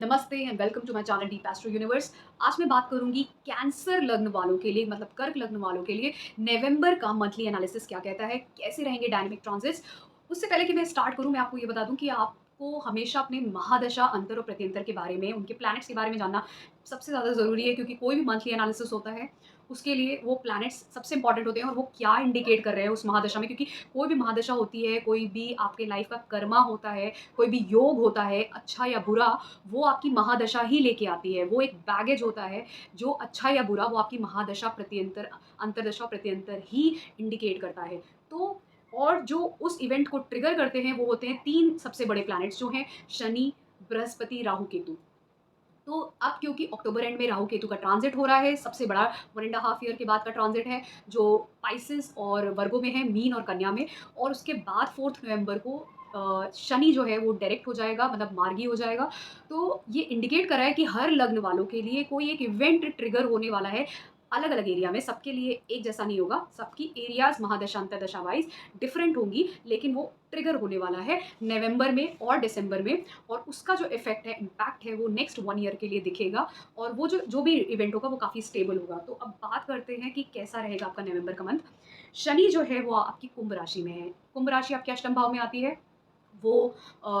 नमस्ते and welcome to my channel Deep Astro Universe. आज मैं बात करूंगी कैंसर लग्न वालों के लिए, मतलब कर्क लग्न वालों के लिए नवंबर का मंथली एनालिसिस क्या कहता है, कैसे रहेंगे डायनामिक ट्रांजिट्स। उससे पहले कि मैं स्टार्ट करूं, मैं आपको ये बता दूं कि आपको हमेशा अपने महादशा अंतर और प्रत्यंतर के बारे में, उनके प्लैनेट्स के बारे में जानना सबसे ज़्यादा ज़रूरी है, क्योंकि कोई भी मंथली एनालिसिस होता है उसके लिए वो प्लैनेट्स सबसे इंपॉर्टेंट होते हैं और वो क्या इंडिकेट कर रहे हैं उस महादशा में। क्योंकि कोई भी महादशा होती है, कोई भी आपके लाइफ का कर्मा होता है, कोई भी योग होता है, अच्छा या बुरा, वो आपकी महादशा ही लेके आती है। वो एक बैगेज होता है, जो अच्छा या बुरा वो आपकी महादशा प्रत्यंतर, अंतरदशा प्रत्यंतर ही इंडिकेट करता है। तो और जो उस इवेंट को ट्रिगर करते हैं वो होते हैं 3 सबसे बड़े प्लैनेट्स, जो हैं शनि, बृहस्पति, राहु, केतु। तो अब क्योंकि अक्टूबर एंड में राहु केतु का ट्रांजिट हो रहा है, सबसे बड़ा 1 एंड हाफ ईयर के बाद का ट्रांजिट है, जो पाइसेस और वर्गो में है, मीन और कन्या में। और उसके बाद 4 नवंबर को शनि जो है वो डायरेक्ट हो जाएगा, मतलब मार्गी हो जाएगा। तो ये इंडिकेट कर रहा है कि हर लग्न वालों के लिए कोई एक इवेंट ट्रिगर होने वाला है, अलग अलग एरिया में। सबके लिए एक जैसा नहीं होगा, सबकी एरियाज महादशा अंतरदशा वाइज डिफरेंट होंगी, लेकिन वो ट्रिगर होने वाला है नवंबर में और दिसंबर में। और उसका जो इफेक्ट है, इम्पैक्ट है, वो नेक्स्ट 1 ईयर के लिए दिखेगा। और वो जो जो भी इवेंट होगा वो काफ़ी स्टेबल होगा। तो अब बात करते हैं कि कैसा रहेगा आपका नवंबर का मंथ। शनि जो है वो आपकी कुंभ राशि में है। कुंभ राशि आपके अष्टम भाव में आती है। वो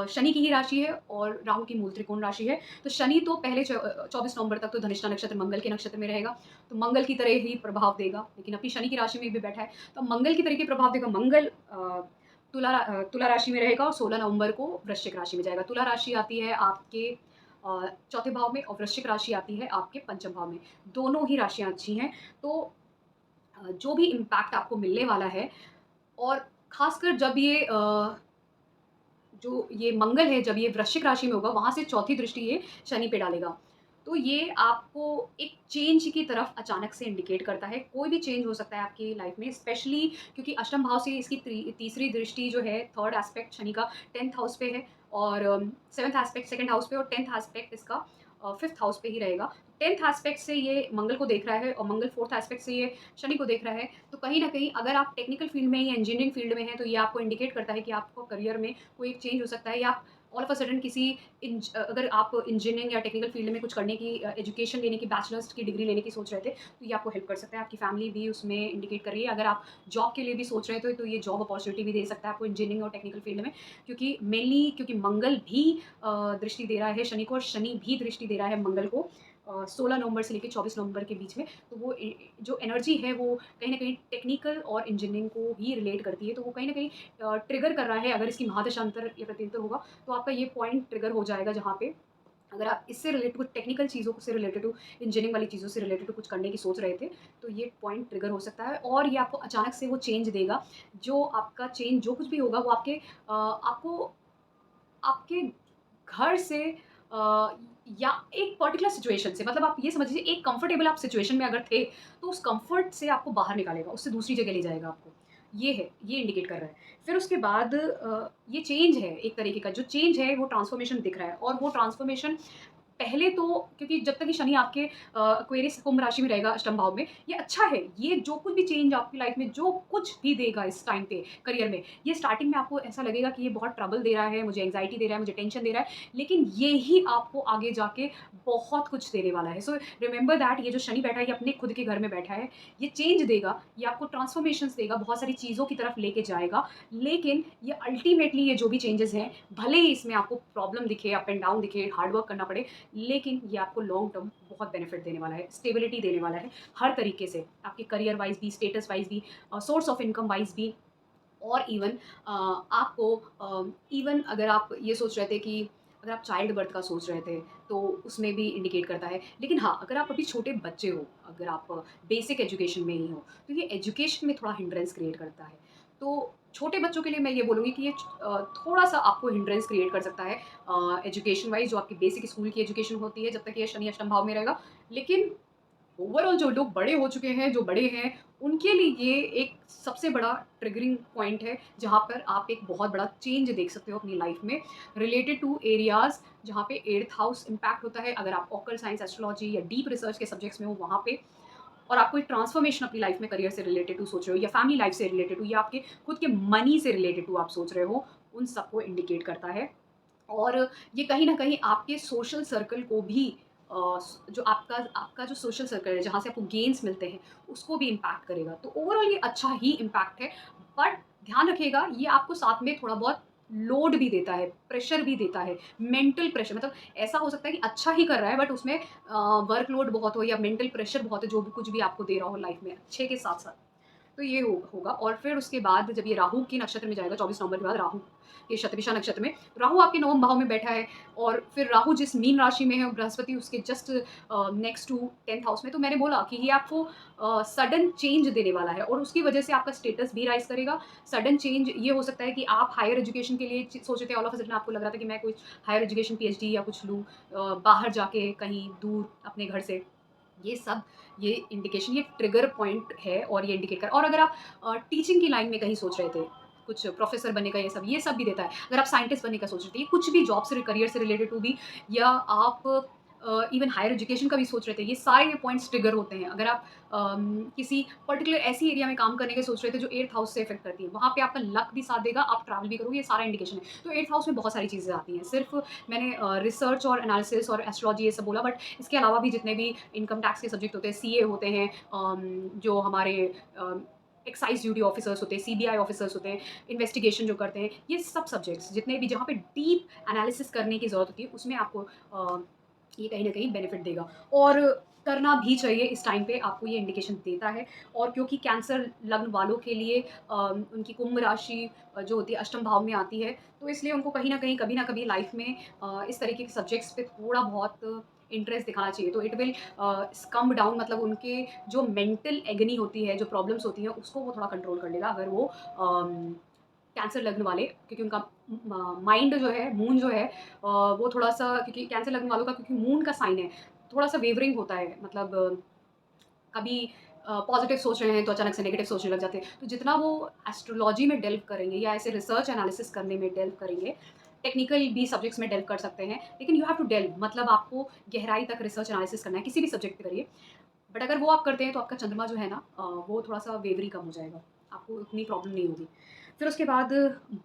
शनि की ही राशि है और राहु की मूल त्रिकोण राशि है। तो शनि तो पहले 24 नवंबर तक तो धनिष्ठा नक्षत्र, मंगल के नक्षत्र में रहेगा, तो मंगल की तरह ही प्रभाव देगा, लेकिन अपनी शनि की राशि में भी बैठा है, तो मंगल की तरह के प्रभाव देगा। मंगल तुला राशि में रहेगा और 16 नवंबर को वृश्चिक राशि में जाएगा। तुला राशि आती है आपके चौथे भाव में और वृश्चिक राशि आती है आपके पंचम भाव में। दोनों ही राशियाँ अच्छी हैं। तो जो भी इम्पैक्ट आपको मिलने वाला है, और खासकर जब ये मंगल है, जब ये वृश्चिक राशि में होगा, वहाँ से चौथी दृष्टि ये शनि पे डालेगा। तो ये आपको एक चेंज की तरफ अचानक से इंडिकेट करता है। कोई भी चेंज हो सकता है आपकी लाइफ में, स्पेशली क्योंकि अष्टम भाव से इसकी तीसरी दृष्टि जो है, थर्ड एस्पेक्ट शनि का 10th हाउस पे है, और 7th एस्पेक्ट सेकंड हाउस पे, और 10th एस्पेक्ट इसका 5th हाउस पे ही रहेगा। 10th एस्पेक्ट से ये मंगल को देख रहा है और मंगल 4th एस्पेक्ट से ये शनि को देख रहा है। तो कहीं न कहीं अगर आप टेक्निकल फील्ड में या इंजीनियरिंग फील्ड में हैं, तो ये आपको इंडिकेट करता है कि आपको करियर में कोई एक चेंज हो सकता है, या आप ऑल ऑफ अ सडन अगर आप इंजीनियरिंग या टेक्निकल फील्ड में कुछ करने की, एजुकेशन लेने की, बैचलर्स की डिग्री लेने की सोच रहे थे, तो ये आपको हेल्प कर सकता है। आपकी फैमिली भी उसमें इंडिकेट कर रही है। अगर आप जॉब के लिए भी सोच रहे थे, तो ये जॉब अपॉर्चुनिटी भी दे सकता है आपको इंजीनियरिंग और टेक्निकल फील्ड में। क्योंकि मंगल भी दृष्टि दे रहा है शनि को, और शनि भी दृष्टि दे रहा है मंगल को 16 नवंबर से लेकर 24 नवंबर के बीच में। तो वो जो एनर्जी है वो कहीं न कहीं टेक्निकल और इंजीनियरिंग को ही रिलेट करती है। तो वो कहीं न कहीं ट्रिगर कर रहा है। अगर इसकी महादशांतर या प्रत्यंतर होगा, तो आपका ये पॉइंट ट्रिगर हो जाएगा, जहाँ पे अगर आप इससे रिलेटेड कुछ टेक्निकल चीज़ों से रिलेटेड हो, इंजीनियरिंग वाली चीज़ों से रिलेटेड कुछ करने की सोच रहे थे, तो ये पॉइंट ट्रिगर हो सकता है। और ये आपको अचानक से वो चेंज देगा। जो आपका चेंज जो कुछ भी होगा, वो आपको आपके घर से, या एक पर्टिकुलर सिचुएशन से, मतलब आप ये समझ लीजिए एक कंफर्टेबल आप सिचुएशन में अगर थे, तो उस कंफर्ट से आपको बाहर निकालेगा, उससे दूसरी जगह ले जाएगा आपको। ये है, ये इंडिकेट कर रहा है। फिर उसके बाद ये चेंज है, एक तरीके का जो चेंज है वो ट्रांसफॉर्मेशन दिख रहा है, और वो ट्रांसफॉर्मेशन पहले तो, क्योंकि जब तक कि शनि आपके एक्वेरियस कुंभ राशि में रहेगा अष्टम भाव में, ये अच्छा है। ये जो कुछ भी चेंज आपकी लाइफ में जो कुछ भी देगा इस टाइम पे करियर में, ये स्टार्टिंग में आपको ऐसा लगेगा कि ये बहुत ट्रबल दे रहा है, मुझे एंग्जायटी दे रहा है, मुझे टेंशन दे रहा है, लेकिन ये ही आपको आगे जाके बहुत कुछ देने वाला है। सो रिमेंबर दैट ये जो शनि बैठा है, ये अपने खुद के घर में बैठा है, ये चेंज देगा, ये आपको ट्रांसफॉर्मेशंस देगा, बहुत सारी चीज़ों की तरफ लेके जाएगा। लेकिन ये अल्टीमेटली, ये जो भी चेंजेस हैं, भले ही इसमें आपको प्रॉब्लम दिखे, अप एंड डाउन दिखे, हार्ड वर्क करना पड़े, लेकिन ये आपको लॉन्ग टर्म बहुत बेनिफिट देने वाला है, स्टेबिलिटी देने वाला है, हर तरीके से, आपके करियर वाइज भी, स्टेटस वाइज भी, सोर्स ऑफ इनकम वाइज भी। और इवन आपको इवन अगर आप ये सोच रहे थे कि अगर आप चाइल्ड बर्थ का सोच रहे थे, तो उसमें भी इंडिकेट करता है। लेकिन हाँ, अगर आप अभी छोटे बच्चे हो, अगर आप बेसिक एजुकेशन में ही हो, तो ये एजुकेशन में थोड़ा हिंड्रेंस क्रिएट करता है। तो छोटे बच्चों के लिए मैं ये बोलूँगी कि ये थोड़ा-सा आपको हिंड्रेंस क्रिएट कर सकता है एजुकेशन वाइज़, जो आपकी बेसिक स्कूल की एजुकेशन होती है, जब तक ये शनि अष्टम भाव में रहेगा। लेकिन ओवरऑल जो लोग बड़े हो चुके हैं, जो बड़े हैं, उनके लिए ये एक सबसे बड़ा ट्रिगरिंग पॉइंट है, जहाँ पर आप एक बहुत बड़ा चेंज देख सकते हो अपनी लाइफ में, रिलेटेड टू एरियाज़ जहाँ पे 8th हाउस इम्पैक्ट होता है। अगर आप ऑकल्ट साइंस, एस्ट्रोलॉजी या डीप रिसर्च के सब्जेक्ट्स में हो, वहाँ पे, और आप कोई ट्रांसफॉर्मेशन अपनी लाइफ में करियर से रिलेटेड टू सोच रहे हो, या फैमिली लाइफ से रिलेटेड टू, या आपके खुद के मनी से रिलेटेड टू आप सोच रहे हो, उन सबको इंडिकेट करता है। और ये कहीं न कहीं आपके सोशल सर्कल को भी जो आपका आपका जो सोशल सर्कल है, जहाँ से आपको गेन्स मिलते हैं, उसको भी इम्पैक्ट करेगा। तो ओवरऑल ये अच्छा ही इम्पैक्ट है, बट ध्यान रखिएगा ये आपको साथ में थोड़ा बहुत लोड भी देता है, प्रेशर भी देता है, मेंटल प्रेशर, मतलब ऐसा हो सकता है कि अच्छा ही कर रहा है बट उसमें वर्कलोड बहुत हो या मेंटल प्रेशर बहुत है, जो भी कुछ भी आपको दे रहा हो लाइफ में अच्छे के साथ-साथ। तो ये होगा। और फिर उसके बाद जब ये राहु के नक्षत्र में जाएगा 24 नवंबर के बाद, राहु के शतभिषा नक्षत्र में, राहु आपके नवम भाव में बैठा है और फिर राहु जिस मीन राशि में है और बृहस्पति उसके just next to 10th house में, तो मैंने बोला कि ये आपको सडन चेंज देने वाला है और उसकी वजह से आपका स्टेटस भी राइज करेगा। सडन चेंज ये हो सकता है कि आप हायर एजुकेशन के लिए सोच रहे थे, ऑल ऑफ अ सडन आपको लग रहा था कि मैं कोई हायर एजुकेशन पीएचडी या कुछ लूँ बाहर जाके कहीं दूर अपने घर से। ये सब ये इंडिकेशन, ये ट्रिगर पॉइंट है और ये इंडिकेट कर। और अगर आप टीचिंग की लाइन में कहीं सोच रहे थे, कुछ प्रोफेसर बनने का, ये सब भी देता है। अगर आप साइंटिस्ट बनने का सोच रहे थे, ये कुछ भी जॉब से करियर से रिलेटेड टू भी, या आप इवन हायर एजुकेशन का भी सोच रहे थे, ये सारे पॉइंट्स ट्रिगर होते हैं। अगर आप किसी पर्टिकुलर ऐसी एरिया में काम करने के सोच रहे थे जो 8th हाउस से इफेक्ट करती है, वहाँ पे आपका लक भी साथ देगा, आप ट्रैवल भी करोगे, ये सारा इंडिकेशन है। तो 8th हाउस में बहुत सारी चीज़ें आती हैं। सिर्फ मैंने रिसर्च और एनालिसिस और एस्ट्रोलॉजी ये सब बोला, बट इसके अलावा भी जितने भी इनकम टैक्स के सब्जेक्ट होते हैं, सीए होते हैं, जो हमारे एक्साइज ड्यूटी ऑफिसर्स होते हैं, सीबीआई ऑफिसर्स होते हैं, इन्वेस्टिगेशन जो करते हैं, ये सब सब्जेक्ट्स जितने भी जहाँ पे डीप एनालिसिस करने की ज़रूरत होती है, उसमें आपको ये कहीं न कहीं बेनिफिट देगा और करना भी चाहिए। इस टाइम पे आपको ये इंडिकेशन देता है। और क्योंकि कैंसर लग्न वालों के लिए उनकी कुंभ राशि जो होती है अष्टम भाव में आती है, तो इसलिए उनको कहीं न कहीं, कभी न कभी लाइफ में इस तरीके के सब्जेक्ट्स पे थोड़ा बहुत इंटरेस्ट दिखाना चाहिए। तो इट विल कम डाउन, मतलब उनके जो मेंटल एगनी होती है, जो प्रॉब्लम्स होती हैं, उसको वो थोड़ा कंट्रोल कर लेगा अगर वो कैंसर लग्न वाले, क्योंकि उनका माइंड जो है, मून जो है वो थोड़ा-सा, क्योंकि कैंसर लग्न वालों का क्योंकि मून का साइन है, थोड़ा-सा वेवरिंग होता है, मतलब कभी पॉजिटिव सोच रहे हैं तो अचानक से नेगेटिव सोचने लग जाते हैं। तो जितना वो एस्ट्रोलॉजी में डेल्व करेंगे या ऐसे रिसर्च एनालिसिस करने में डेल्व करेंगे, टेक्निकल भी सब्जेक्ट्स में डेल्व कर सकते हैं, लेकिन यू हैव टू डेल्व, मतलब आपको गहराई तक रिसर्च एनालिसिस करना है, किसी भी सब्जेक्ट पे करिए। बट अगर वो आप करते हैं तो आपका चंद्रमा जो है ना वो थोड़ा-सा वेवरी कम हो जाएगा, आपको उतनी प्रॉब्लम नहीं होगी। फिर उसके बाद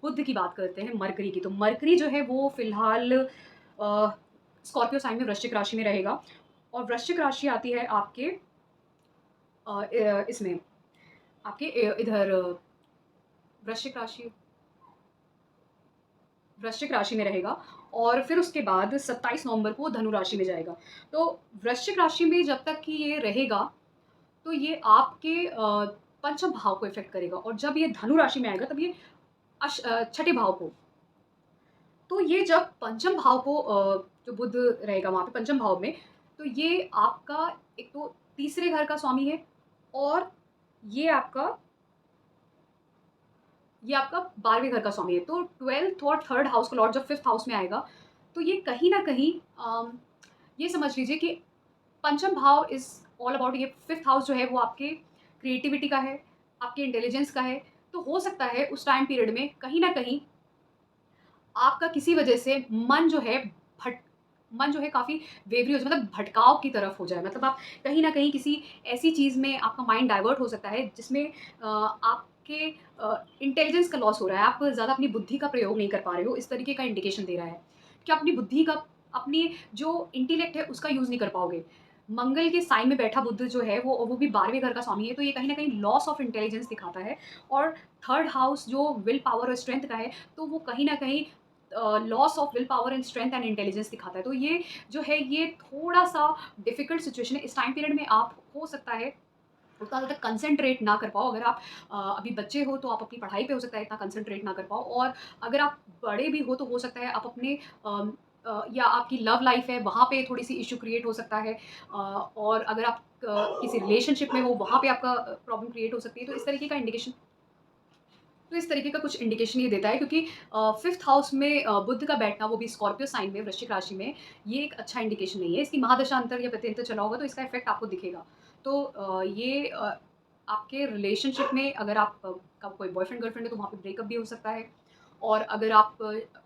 बुध की बात करते हैं, मरकरी की। तो मरकरी जो है वो फ़िलहाल स्कॉर्पियो साइन में वृश्चिक राशि में रहेगा और वृश्चिक राशि आती है आपके इसमें आपके इधर वृश्चिक राशि वृश्चिक राशि में रहेगा और फिर उसके बाद 27 नवंबर को वो धनु राशि में जाएगा। तो वृश्चिक राशि में जब तक कि ये रहेगा, तो ये आपके पंचम भाव को इफ़ेक्ट करेगा और जब ये धनु राशि में आएगा तब ये छठे भाव को। तो ये जब पंचम भाव को जो बुध रहेगा वहाँ पे पंचम भाव में, तो ये आपका एक तो तीसरे घर का स्वामी है और ये आपका ये आपका 12वें घर का स्वामी है। तो 12th और 3rd हाउस का लॉर्ड जब 5th हाउस में आएगा, तो ये कहीं न कहीं ये समझ लीजिए कि पंचम भाव इज़ ऑल अबाउट, ये 5th हाउस जो है वो आपके क्रिएटिविटी का है, आपके इंटेलिजेंस का है। तो हो सकता है उस टाइम पीरियड में कहीं न कहीं आपका किसी वजह से भट मन जो है काफ़ी वेवरी हो जाए, मतलब भटकाव की तरफ हो जाए। मतलब आप कहीं न कहीं किसी ऐसी चीज़ में आपका माइंड डाइवर्ट हो सकता है जिसमें आपके इंटेलिजेंस का लॉस हो रहा है। आप ज़्यादा अपनी बुद्धि का प्रयोग नहीं कर पा रहे हो, इस तरीके का इंडिकेशन दे रहा है कि अपनी बुद्धि का, अपनी जो इंटेलेक्ट है उसका यूज़ नहीं कर पाओगे। मंगल के साइन में बैठा बुध जो है वो भी 12वें घर का स्वामी है, तो ये कहीं न कहीं लॉस ऑफ इंटेलिजेंस दिखाता है। और 3rd हाउस जो विल पावर और स्ट्रेंथ का है, तो वो कहीं न कहीं loss of will power and strength and intelligence दिखाता है। तो ये जो है ये थोड़ा-सा डिफ़िकल्ट सिचुएशन है। इस टाइम पीरियड में आप हो सकता है उतना ज़्यादा कंसंट्रेट ना कर पाओ। अगर आप अभी बच्चे हो तो आप अपनी पढ़ाई पे हो सकता है इतना कंसंट्रेट ना कर पाओ, और अगर आप बड़े भी हो तो हो सकता है आप अपने या आपकी लव लाइफ़ है वहाँ पे थोड़ी-सी इश्यू क्रिएट हो सकता है। और अगर आप किसी रिलेशनशिप में हो वहाँ पे आपका प्रॉब्लम क्रिएट हो सकती है। तो इस तरीके का इंडिकेशन, तो इस तरीके का कुछ इंडिकेशन ये देता है, क्योंकि 5th हाउस में बुध का बैठना, वो भी स्कॉर्पियो साइन में वृश्चिक राशि में, ये एक अच्छा इंडिकेशन नहीं है। इसकी महादशांतर या प्रत्यंतर चला होगा तो इसका इफ़ेक्ट आपको दिखेगा। तो ये आपके रिलेशनशिप में अगर आप का कोई बॉयफ्रेंड गर्लफ्रेंड है तो वहाँ पे ब्रेकअप भी हो सकता है। और अगर आप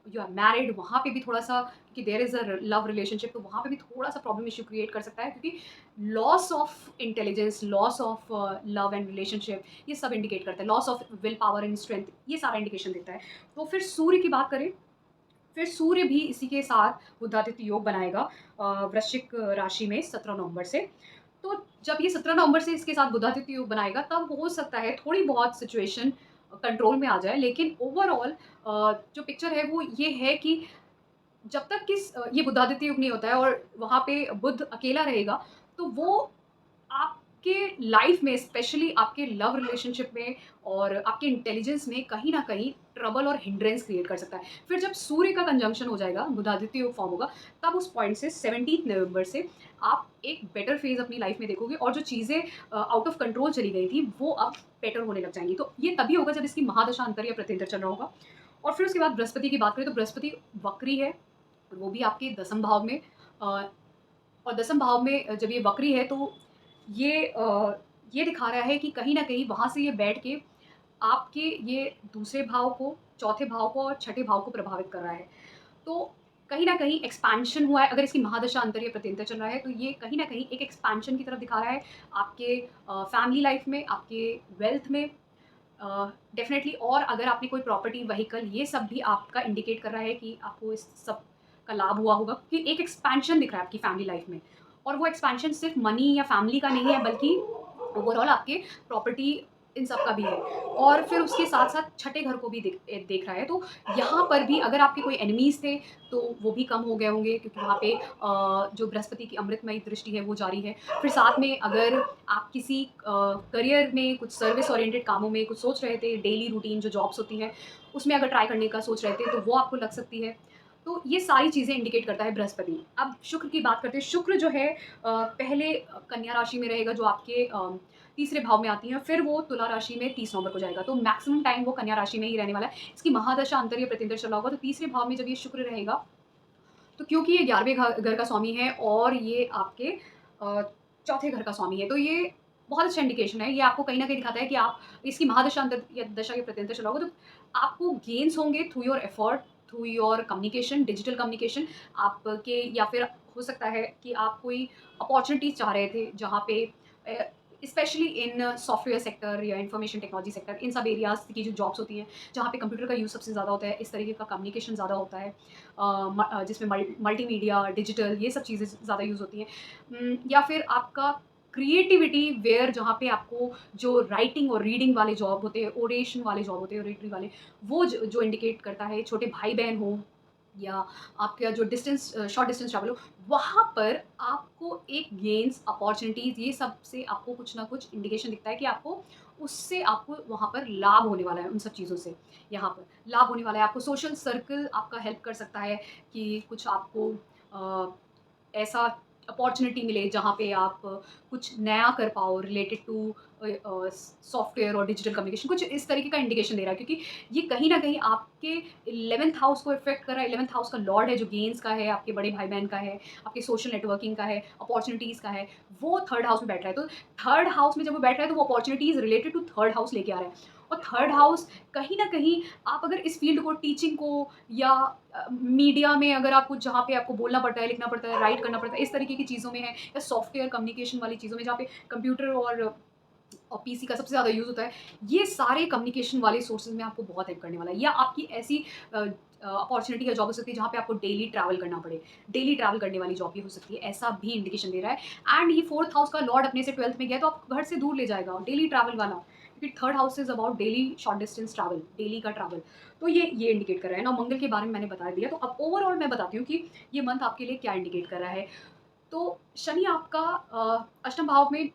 यू आर मैरिड, वहाँ पे भी थोड़ा-सा, क्योंकि there is a love relationship, तो वहाँ पे भी थोड़ा-सा प्रॉब्लम इश्यू क्रिएट कर सकता है, क्योंकि loss of intelligence, loss of love and relationship, ये सब इंडिकेट करता है। Loss of will power and strength, ये सारा इंडिकेशन देता है। तो फिर सूर्य की बात करें फिर सूर्य भी इसी के साथ बुधादित्य योग बनाएगा वृश्चिक राशि में 17 नवंबर से। तो जब ये 17 नवंबर से इसके साथ बुधादित्य योग बनाएगा, तब हो सकता है थोड़ी बहुत सिचुएशन कंट्रोल में आ जाए, लेकिन ओवरऑल जो पिक्चर है वो ये है कि जब तक कि ये बुधादित्य युग नहीं होता है और वहाँ पे बुध अकेला रहेगा, तो वो आपके लाइफ में, स्पेशली आपके लव रिलेशनशिप में और आपके इंटेलिजेंस में कहीं न कहीं ट्रबल और हिंड्रेंस क्रिएट कर सकता है। फिर जब सूर्य का कंजंक्शन हो जाएगा, बुधादित्य योग फॉर्म होगा, तब उस पॉइंट से 17th नवंबर से आप एक बेटर फेज़ अपनी लाइफ में देखोगे और जो चीज़ें आउट ऑफ कंट्रोल चली गई थी, वो अब बेटर होने लग जाएँगी। तो ये तभी होगा जब इसकी महादशा अंतर या प्रत्यंतर चल रहा होगा। और फिर उसके बाद बृहस्पति की बात करें तो बृहस्पति वक्री है, और वो भी आपके दसम भाव में। और दसम भाव में जब ये वक्री है, तो ये दिखा रहा है कि कहीं न कहीं वहाँ से ये बैठ के आपके ये दूसरे भाव को, चौथे भाव को और छठे भाव को प्रभावित कर रहा है। तो कहीं न कहीं एक्सपेंशन हुआ है, अगर इसकी महादशा अंतर या प्रत्यंतर चल रहा है, तो ये कहीं न कहीं एक एक्सपेंशन की तरफ दिखा रहा है आपके फैमिली लाइफ में, आपके वेल्थ में। डेफ़िनेटली, और अगर आपने कोई प्रॉपर्टी, व्हीकल, ये सब भी आपका इंडिकेट कर रहा है कि आपको इस सब का लाभ हुआ होगा, क्योंकि एक एक्सपेंशन दिख रहा है आपकी फैमिली लाइफ में। और वो एक्सपेंशन सिर्फ मनी या फैमिली का नहीं है, बल्कि ओवरऑल आपके प्रॉपर्टी, इन सब का भी है। और फिर उसके साथ-साथ छठे घर को भी देख रहा है। तो यहाँ पर भी अगर आपके कोई एनिमीज़ थे, तो वो भी कम हो गए होंगे, क्योंकि वहाँ पे जो बृहस्पति की अमृतमयी दृष्टि है वो जारी है। फिर साथ में अगर आप किसी करियर में कुछ सर्विस ओरिएंटेड कामों में कुछ सोच रहे थे, डेली रूटीन जो जॉब्स होती हैं, उसमें अगर ट्राई करने का सोच रहे थे, तो वो आपको लग सकती है। तो ये सारी चीज़ें इंडिकेट करता है बृहस्पति। अब शुक्र की बात करते हैं। शुक्र जो है पहले कन्या राशि में रहेगा, जो आपके तीसरे भाव में आती हैं, फिर वो तुला राशि में 30 नवंबर को जाएगा। तो मैक्सिमम टाइम वो कन्या राशि में ही रहने वाला है। इसकी महादशा अंतर या प्रत्यंतर चल रहा होगा, तो तीसरे भाव में जब ये शुक्र रहेगा, तो क्योंकि ये 11वें घर का स्वामी है और ये आपके चौथे घर का स्वामी है, तो ये बहुत अच्छा इंडिकेशन है। ये आपको कहीं न कहीं दिखाता है कि आप इसकी महादशा अंतर या दशा के प्रत्यंतर चला होगा, तो आपको गेन्स होंगे through your effort, through your communication, digital communication आपके, या फिर हो सकता है कि आप कोई अपॉर्च्युनिटीज़ चाह रहे थे, जहाँ पे स्पेशली इन सॉफ्टवेयर सेक्टर या इन्फॉर्मेशन टेक्नोलॉजी सेक्टर, इन सब एरियाज़ की जो जॉब्स होती हैं, जहाँ पे कंप्यूटर का यूज़ सबसे ज़्यादा होता है, इस तरीके का कम्युनिकेशन ज़्यादा होता है। जिसमें मल्टीमीडिया, डिजिटल, ये सब चीज़ें ज़्यादा यूज़ होती हैं। या फिर आपका क्रिएटिविटी वेयर, जहाँ पे आपको जो राइटिंग और रीडिंग वाले जॉब होते हैं, ओरेशन वाले जॉब होते हैं, ओरेटरी वाले, वो जो इंडिकेट करता है, छोटे भाई-बहन हों या आपका जो शॉर्ट डिस्टेंस ट्रैवल हो, वहाँ पर आपको एक गेन्स, अपॉर्च्युनिटीज़, ये सब से आपको कुछ ना कुछ इंडिकेशन दिखता है कि आपको वहाँ पर लाभ होने वाला है, उन सब चीज़ों से। यहाँ पर लाभ होने वाला है, आपको सोशल सर्कल आपका हेल्प कर सकता है कि कुछ आपको ऐसा अपॉर्च्युनिटी मिले, जहाँ पे आप कुछ नया कर पाओ रिलेटेड टू सॉफ्टवेयर और डिजिटल कम्युनिकेशन, कुछ इस तरीके का इंडिकेशन दे रहा है, क्योंकि ये कहीं न कहीं आपके 11th हाउस को इफ़ेक्ट कर रहा है। 11th हाउस का लॉर्ड है, जो गेन्स का है, आपके बड़े भाई-बहन का है, आपके सोशल नेटवर्किंग का है, अपॉर्च्युनिटीज़ का है, वो 3rd हाउस में बैठ रहा है। तो 3rd हाउस में जब वो बैठ रहा है, तो वो opportunities related to 3rd house लेके आ रहा है। और 3rd हाउस कहीं न कहीं, आप अगर इस फ़ील्ड को, टीचिंग को, या मीडिया में अगर आपको, जहाँ पे आपको बोलना पड़ता है, लिखना पड़ता है, राइट करना पड़ता है, इस तरीके की चीज़ों में है, या सॉफ्टवेयर कम्युनिकेशन वाली चीज़ों में, जहाँ पे कंप्यूटर और पीसी का सबसे ज़्यादा यूज़ होता है, ये सारे कम्युनिकेशन वाले सोर्सेज़ में आपको बहुत हेल्प करने वाला है। या आपकी ऐसी अपॉर्च्युनिटी या जॉब हो सकती है, जहाँ पे आपको डेली ट्रैवल करना पड़े, डेली ट्रैवल करने वाली जॉब भी हो सकती है, ऐसा भी इंडिकेशन दे रहा है। एंड ये 4th हाउस का लॉर्ड अपने से 12th में गया, तो आपको घर से दूर ले जाएगा, डेली ट्रैवल वाला, क्योंकि 3rd house is about daily short distance travel, daily का ट्रैवल। तो ये इंडिकेट कर रहा है ना। मंगल के बारे में मैंने बता दिया, तो अब ओवरऑल मैं बताती हूँ कि ये मंथ आपके लिए क्या इंडिकेट कर रहा है। तो शनि आपका अष्टम भाव में,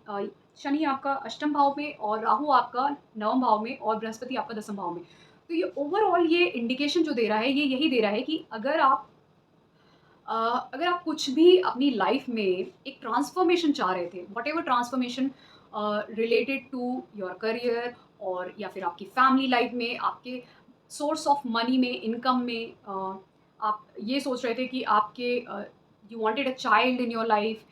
शनि आपका अष्टम भाव में, और राहु आपका नवम भाव में, और बृहस्पति आपका दसम भाव में। तो ये ओवरऑल ये इंडिकेशन जो दे रहा है, ये यही दे रहा है कि अगर आप कुछ भी अपनी लाइफ में एक ट्रांसफॉर्मेशन चाह रहे थे, whatever transformation related to your career, और या फिर आपकी फैमिली लाइफ में, आपके सोर्स ऑफ मनी में, इनकम में, आप ये सोच रहे थे कि आपके you wanted a child in your life,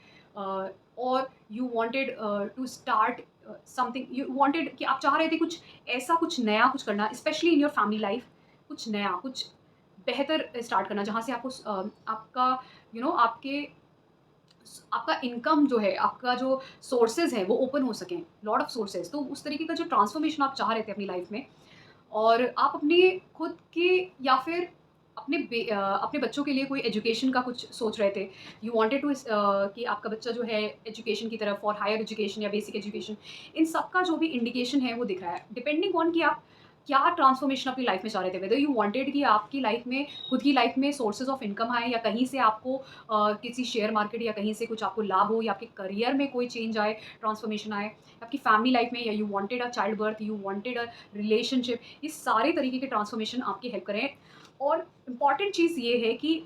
और you wanted to start something, you wanted कि आप चाह रहे थे कुछ ऐसा, कुछ नया कुछ करना, specially in your family life, कुछ नया, कुछ बेहतर स्टार्ट करना, जहाँ से आपका आपका इनकम जो है, आपका जो सोर्सेज़ हैं, वो ओपन हो सकें, लॉट ऑफ सोर्सेज़। तो उस तरीके का जो ट्रांसफॉर्मेशन आप चाह रहे थे अपनी लाइफ में, और आप अपने खुद के, या फिर अपने बच्चों के लिए कोई एजुकेशन का कुछ सोच रहे थे, यू वांटेड टू कि आपका बच्चा जो है एजुकेशन की तरफ और हायर एजुकेशन या बेसिक एजुकेशन, इन सब का जो भी इंडिकेशन है वो दिख रहा है, डिपेंडिंग ऑन कि आप क्या ट्रांसफॉर्मेशन अपनी लाइफ में चाह रहे थे, वेदर यू वांटेड कि आपकी लाइफ में, खुद की लाइफ में सोर्सेज ऑफ इनकम आए, या कहीं से आपको किसी शेयर मार्केट या कहीं से कुछ आपको लाभ हो, या आपके करियर में कोई चेंज आए, ट्रांसफॉर्मेशन आए, आपकी फैमिली लाइफ में, या you wanted a child birth, you wanted a relationship, ये सारे तरीके के ट्रांसफॉर्मेशन आपकी हेल्प करें। और इम्पॉर्टेंट चीज़ ये है कि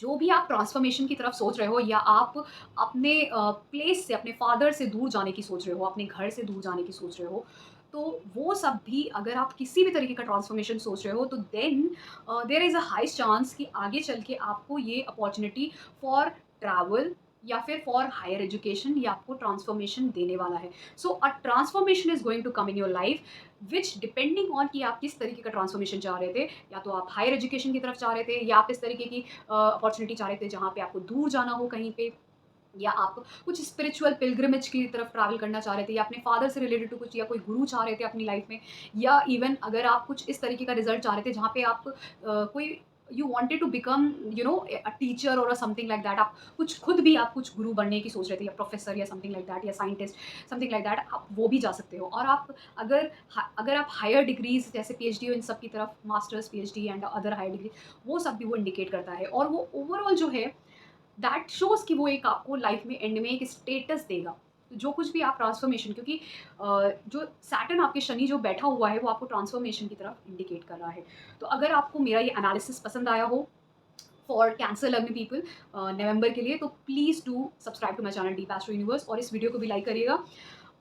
जो भी आप ट्रांसफॉर्मेशन की तरफ सोच रहे हो, या आप अपने प्लेस से, अपने फादर से दूर जाने की सोच रहे हो, अपने घर से दूर जाने की सोच रहे हो, तो वो सब भी, अगर आप किसी भी तरीके का ट्रांसफॉर्मेशन सोच रहे हो, तो then there is a high chance कि आगे चल के आपको ये अपॉर्चुनिटी फॉर ट्रैवल या फिर फॉर हायर एजुकेशन ये आपको ट्रांसफॉर्मेशन देने वाला है। So a transformation is going to come in your life, which depending on कि आप किस तरीके का ट्रांसफॉर्मेशन चाह रहे थे, या तो आप हायर एजुकेशन की तरफ चाह रहे थे, या आप इस तरीके की अपॉर्चुनिटी चाह रहे थे जहाँ पे आपको दूर जाना हो कहीं पे, या आप कुछ स्पिरिचुअल पिलग्रिमेज की तरफ ट्रैवल करना चाह रहे थे, या अपने फादर से रिलेटेड टू कुछ, या कोई गुरु चाह रहे थे अपनी लाइफ में, या इवन अगर आप कुछ इस तरीके का रिजल्ट चाह रहे थे जहाँ पे आप कोई, you wanted to become a teacher और समथिंग लाइक दैट, आप कुछ खुद भी आप कुछ गुरु बनने की सोच रहे थे, या प्रोफेसर या समथिंग लाइक दैट, या साइंटिस्ट समथिंग लाइक दैट, आप वो भी जा सकते हो। और आप अगर आप हायर डिग्रीज जैसे पीएचडी इन सब की तरफ, masters PhD and other higher degree, वो सब भी वो इंडिकेट करता है, और वो ओवरऑल जो है दैट शोज़ कि वो एक आपको लाइफ में एंड में एक स्टेटस देगा। तो जो कुछ भी आप ट्रांसफॉर्मेशन, क्योंकि जो सैटर्न आपके शनि जो बैठा हुआ है वो आपको ट्रांसफॉर्मेशन की तरफ इंडिकेट कर रहा है। तो अगर आपको मेरा ये एनालिसिस पसंद आया हो for cancer lagna people November के लिए, तो please do subscribe to my channel Deep Astro Universe, और इस वीडियो को भी लाइक करिएगा।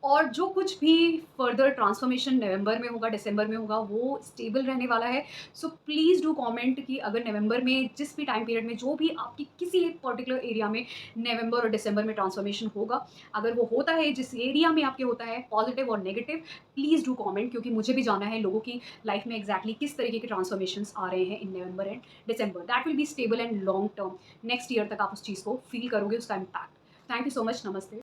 और जो कुछ भी फर्दर ट्रांसफॉर्मेशन नवंबर में होगा, दिसंबर में होगा, वो स्टेबल रहने वाला है। सो प्लीज़ डू कमेंट कि अगर नवंबर में जिस भी टाइम पीरियड में जो भी आपकी किसी एक पर्टिकुलर एरिया में नवंबर और दिसंबर में ट्रांसफॉर्मेशन होगा, अगर वो होता है, जिस एरिया में आपके होता है, पॉजिटिव और नेगेटिव, प्लीज़ डू कमेंट, क्योंकि मुझे भी जानना है लोगों की लाइफ में एग्जैक्टली किस तरीके के ट्रांसफॉर्मेशंस आ रहे हैं in November and December. That will be stable and long term, next year तक आप उस चीज़ को फील करोगे, उसका impact. Thank you so much. नमस्ते।